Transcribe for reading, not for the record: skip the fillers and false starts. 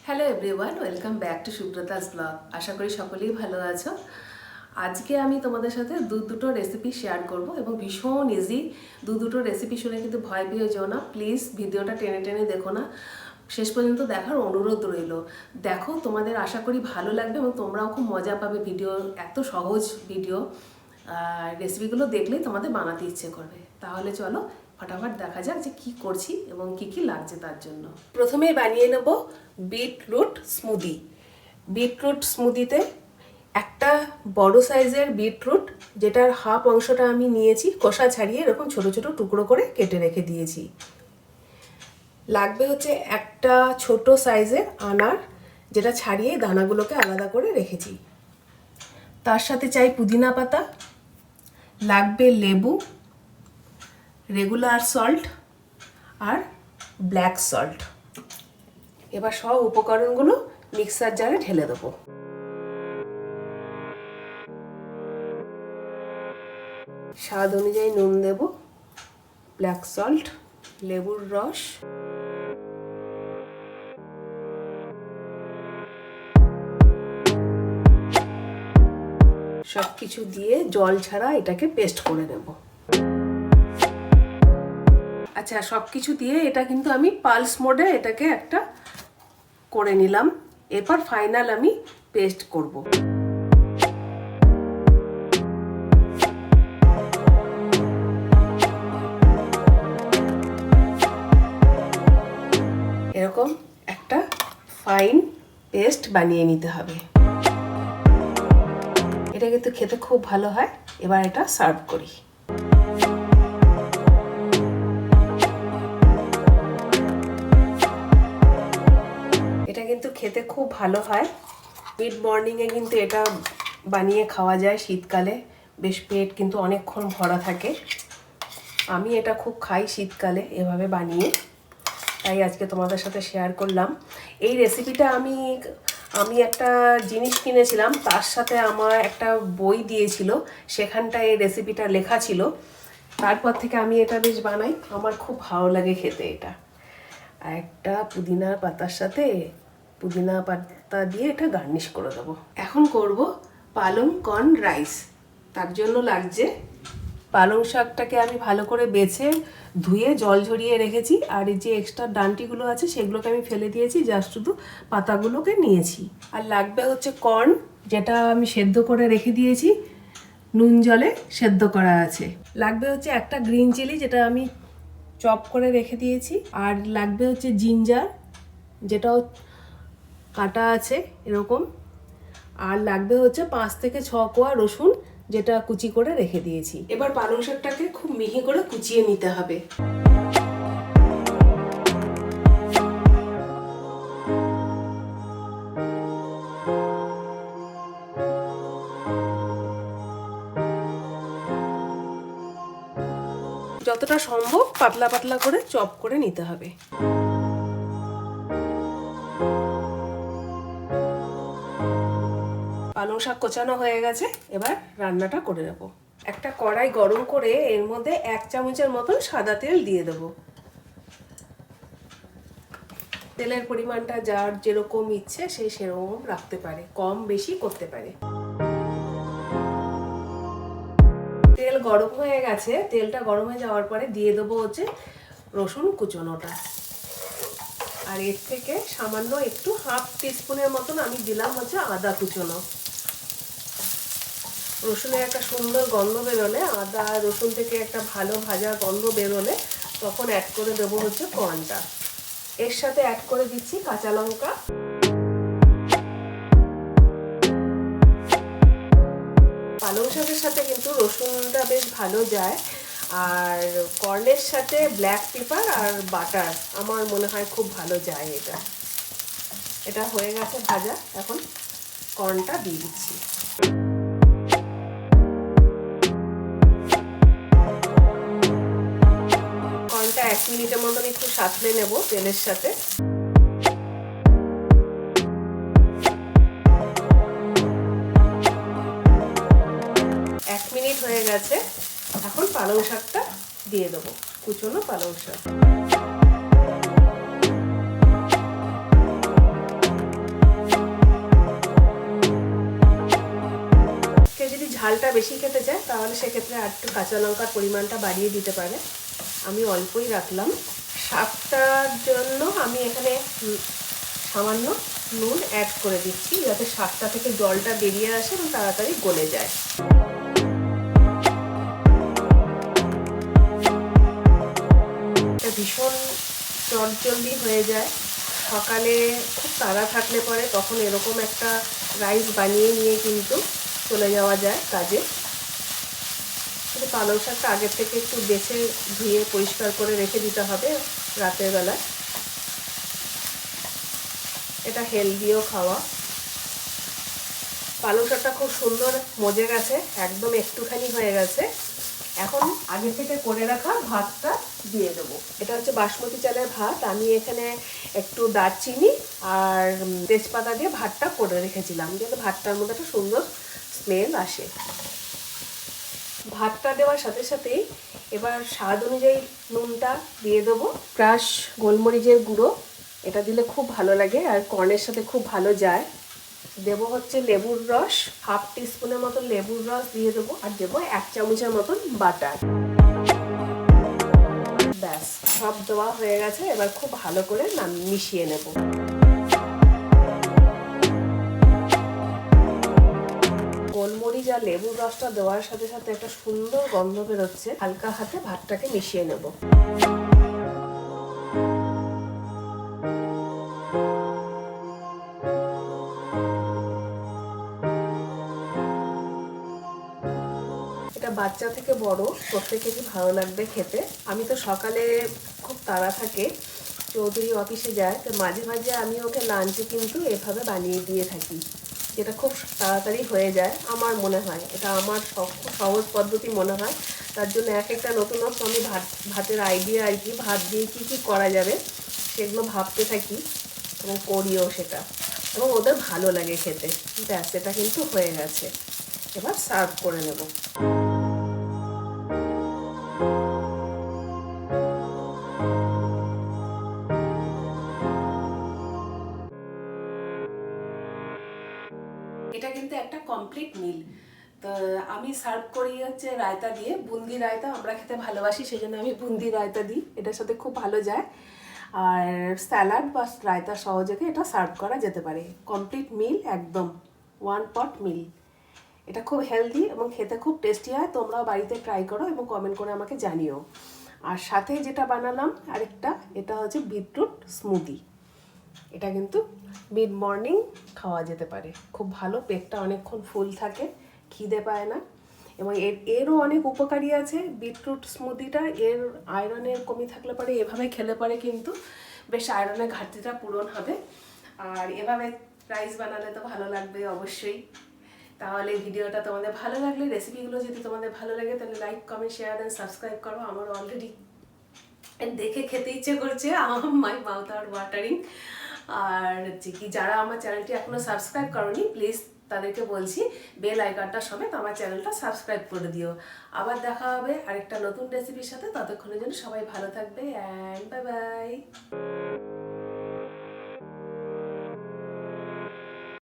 Hello everyone, welcome back to Subrata's blog. আশা করি সকলেই ভালো আছো। আজকে আমি তোমাদের সাথে দুটো রেসিপি শেয়ার করব এবং ভীষণ ইজি। দুটো রেসিপি শুনে কিন্তু ভয় পেয়ে যেও না, প্লিজ ভিডিওটা টেনে টেনে দেখো না, শেষ পর্যন্ত দেখার অনুরোধ রইল। দেখো, তোমাদের আশা করি ভালো লাগবে এবং তোমরাও খুব মজা পাবে। ভিডিও এত সহজ ভিডিও, রেসিপিগুলো দেখলেই তোমাদের বানাতে ইচ্ছে করবে। তাহলে চলো ফটাফট দেখা যাক যে কি করছি এবং কি কি লাগছে তার জন্য। প্রথমে বানিয়ে নেব বিটরুট স্মুদি। বিটরুট স্মুদিতে একটা বড় সাইজের বিটরুট, যেটার হাফ অংশটা আমি নিয়েছি, খোসা ছাড়িয়ে এরকম ছোট ছোট টুকরো করে কেটে রেখে দিয়েছি। লাগবে হচ্ছে একটা ছোট সাইজের আনার, যেটা ছাড়িয়ে দানাগুলোকে আলাদা করে রেখেছি। তার সাথে চাই পুদিনা পাতা, লাগবে লেবু, রেগুলার সল্ট আর ব্ল্যাক সল্ট। এবার সব উপকরণগুলো মিক্সার জারে ঢেলে দেবো। স্বাদ অনুযায়ী নুন দেব, ব্ল্যাক সল্ট, লেবুর রস, সব কিছু দিয়ে জল ছাড়া এটাকে পেস্ট করে নেব। আচ্ছা, সব কিছু দিয়ে এটা কিন্তু আমি পালস মোডে এটাকে একটা করে নিলাম। এরপর ফাইনাল আমি পেস্ট করব। এরকম একটা ফাইন পেস্ট বানিয়ে নিতে হবে। এটা কিন্তু খেতে খুব ভালো হয়। এবার এটা সার্ভ করি। এটা কিন্তু খেতে খুব ভালো হয়। মিড মর্নিংয়ে কিন্তু এটা বানিয়ে খাওয়া যায়। শীতকালে বেশ পেট কিন্তু অনেকক্ষণ ভরা থাকে। আমি এটা খুব খাই শীতকালে এভাবে বানিয়ে, তাই আজকে তোমাদের সাথে শেয়ার করলাম। এই রেসিপিটা আমি একটা জিনিস কিনেছিলাম, তার সাথে আমার একটা বই দিয়েছিল, সেখানটায় এই রেসিপিটা লেখা ছিল। তারপর থেকে আমি এটা বেশ বানাই, আমার খুব ভালো লাগে খেতে এটা। আর একটা পুদিনা পাতার সাথে পুদিনা পাতা দিয়ে এটা গার্নিশ করে দেবো। এখন করব পালং কর্ন রাইস। তার জন্য লাগছে পালং শাকটাকে আমি ভালো করে বেছে ধুয়ে জল ঝরিয়ে রেখেছি, আর এই যে এক্সট্রা ডান্টিগুলো আছে সেগুলোকে আমি ফেলে দিয়েছি, জাস্ট শুধু পাতাগুলোকে নিয়েছি। আর লাগবে হচ্ছে কর্ন, যেটা আমি সেদ্ধ করে রেখে দিয়েছি, নুন জলে সেদ্ধ করা আছে। লাগবে হচ্ছে একটা গ্রিন চিলি, যেটা আমি চপ করে রেখে দিয়েছি। আর লাগবে হচ্ছে জিঞ্জার, যেটাও কাটা আছে এরকম। আর লাগবে হচ্ছে 5 থেকে 6 কোয়া রসুন, যেটা কুচি করে রেখে দিয়েছি। এবার পালং শাকটাকে খুব মিহি করে কুচিয়ে নিতে হবে। যতটা সম্ভব পাতলা পাতলা করে চপ করে নিতে হবে। পালং শাক কোচানো হয়ে গেছে, এবার রান্নাটা করে নেব। একটা কড়াই গরম করে এর মধ্যে 1 চামচের মতন সাদা তেল দিয়ে দেব। তেলের পরিমাণটা যার যেরকম ইচ্ছে সে সেরকম রাখতে পারে, কম বেশি করতে পারে। তেল গরম হয়ে গেছে, তেলটা গরম হয়ে যাওয়ার পরে দিয়ে দেবো হচ্ছে রসুন কুচোনোটা। আর এর থেকে সামান্য একটু হাফ টিস্পুনের মতন আমি দিলাম হচ্ছে আদা কুচোনো। রসুনের একটা সুন্দর গন্ধ বেরোলে, আদা রসুন থেকে একটা ভালো ভাজা গন্ধ বেরোলে, তখন অ্যাড করে দেবো হচ্ছে কর্নটা। এর সাথে অ্যাড করে দিচ্ছি কাঁচা লঙ্কা। পালং শাকের সাথে কিন্তু রসুনটা বেশ ভালো যায়। আর কর্নের সাথে ব্ল্যাক পেপার আর বাটার আমার মনে হয় খুব ভালো যায়। এটা হয়ে গেছে ভাজা, এখন কর্নটা দিয়ে দিচ্ছি। কর্নটা 1 মিনিটের মতন একটু সাঁতলে নেব তেলের সাথে। হয়ে গেছে, এখন পালং শাকটা দিয়ে দেবো, কুচনো পালং শাক। ঝালটা বেশি খেতে চায় তাহলে সেক্ষেত্রে আর একটু কাঁচা লঙ্কার পরিমাণটা বাড়িয়ে দিতে পারে। আমি অল্পই রাখলাম। শাকটার জন্য আমি এখানে সামান্য নুন অ্যাড করে দিচ্ছি, যাতে শাকটা থেকে জলটা বেরিয়ে আসে এবং তাড়াতাড়ি গলে যায়। এটা ভীষণ চটজলদি হয়ে যায়। সকালে খুব তাড়া থাকলে পরে তখন এরকম একটা রাইস বানিয়ে নিয়ে কিন্তু চলে যাওয়া যায় কাজে। কিন্তু পালং শাকটা আগের থেকে একটু বেছে ধুয়ে পরিষ্কার করে রেখে দিতে হবে রাতের বেলা। এটা হেলদিও খাওয়া। পালং শাকটা খুব সুন্দর মজে গেছে, একদম একটুখানি হয়ে গেছে। এখন আগে থেকে করে রাখা ভাতটা দিয়ে দেবো। এটা হচ্ছে বাসমতি চালের ভাত। আমি এখানে একটু দারচিনি আর তেজপাতা দিয়ে ভাতটা করে রেখেছিলাম, যাতে ভাতটার মধ্যে একটা সুন্দর স্মেল আসে। ভাতটা দেওয়ার সাথে সাথেই এবার স্বাদ অনুযায়ী নুনটা দিয়ে দেবো, ক্রাশ গোলমরিচের গুঁড়ো, এটা দিলে খুব ভালো লাগে আর কর্নের সাথে খুব ভালো যায়। দেবো হচ্ছে লেবুর রস, 1/2 টিস্পুনের মতন লেবুর রস দিয়ে দেবো, আর দেবো 1 চামচের মতন বাটার। ব্যাস সব দেওয়া হয়ে গেছে। এবার খুব ভালো করে মিশিয়ে নেব। গোলমরিচ আর লেবুর রসটা দেওয়ার সাথে সাথে একটা সুন্দর গন্ধ বেরোচ্ছে। হালকা হাতে ভাতটাকে মিশিয়ে নেব। এটা বাচ্চা থেকে বড় প্রত্যেকেরই ভালো লাগবে খেতে। আমি তো সকালে খুব তাড়া থাকে, চৌধুরী অফিসে যায়, তো মাঝে মাঝে আমি ওকে লাঞ্চে কিন্তু এভাবে বানিয়ে দিয়ে থাকি, যেটা খুব তাড়াতাড়ি হয়ে যায় আমার মনে হয়। এটা আমার খুব সহজ পদ্ধতি মনে হয়। তার জন্য এক একটা নতুনত্ব আমি ভাতের আইডিয়া আর কি, ভাত দিয়ে কী কী করা যাবে সেগুলো ভাবতে থাকি এবং করিও সেটা, এবং ওদের ভালো লাগে খেতে। ব্যাস এটা কিন্তু হয়ে গেছে। এবার সার্ভ করে নেব। এটা কিন্তু একটা কমপ্লিট মিল। তো আমি সার্ভ করি হচ্ছে রায়তা দিয়ে, বুন্দি রায়তা আমরা খেতে ভালোবাসি, সেই জন্য আমি বুন্দি রায়তা দিই, এটার সাথে খুব ভালো যায়। আর স্যালাড বা রায়তা সহযোগে এটা সার্ভ করা যেতে পারে। কমপ্লিট মিল, একদম 1 পট মিল। এটা খুব হেলদি এবং খেতে খুব টেস্টি হয়। তোমরাও বাড়িতে ট্রাই করো এবং কমেন্ট করে আমাকে জানিও। আর সাথে যেটা বানালাম আরেকটা, এটা হচ্ছে বিটরুট স্মুদি। এটা কিন্তু মিড মর্নিং খাওয়া যেতে পারে, খুব ভালো। পেটটা অনেকক্ষণ ফুল থাকে, খিদে পায় না, এবং এরও অনেক উপকারী আছে বিটরুট স্মুদিটা। এর আয়রনের কমি থাকলে পরে এভাবে খেলে পরে কিন্তু বেশ আয়রনের ঘাটতিটা পূরণ হবে। আর এভাবে রাইস বানালে তো ভালো লাগবে অবশ্যই। তাহলে ভিডিওটা তোমাদের ভালো লাগলে, রেসিপিগুলো যদি তোমাদের ভালো লাগে, তাহলে লাইক কমেন্ট শেয়ার দেন, সাবস্ক্রাইব করো। আমার অলরেডি দেখে খেতে ইচ্ছে করছে, মাই মাউথ আর ওয়াটারিং। আর হচ্ছে কি, যারা আমার চ্যানেলটি এখনো সাবস্ক্রাইব করোনি, প্লিজ তাদেরকে বলছি বেল আইকনটা সমেত আমার চ্যানেলটা সাবস্ক্রাইব করে দিও। আবার দেখা হবে আরেকটা নতুন রেসিপির সাথে। ততক্ষণের জন্য সবাই ভালো থাকবে, অ্যান্ড বাই বাই।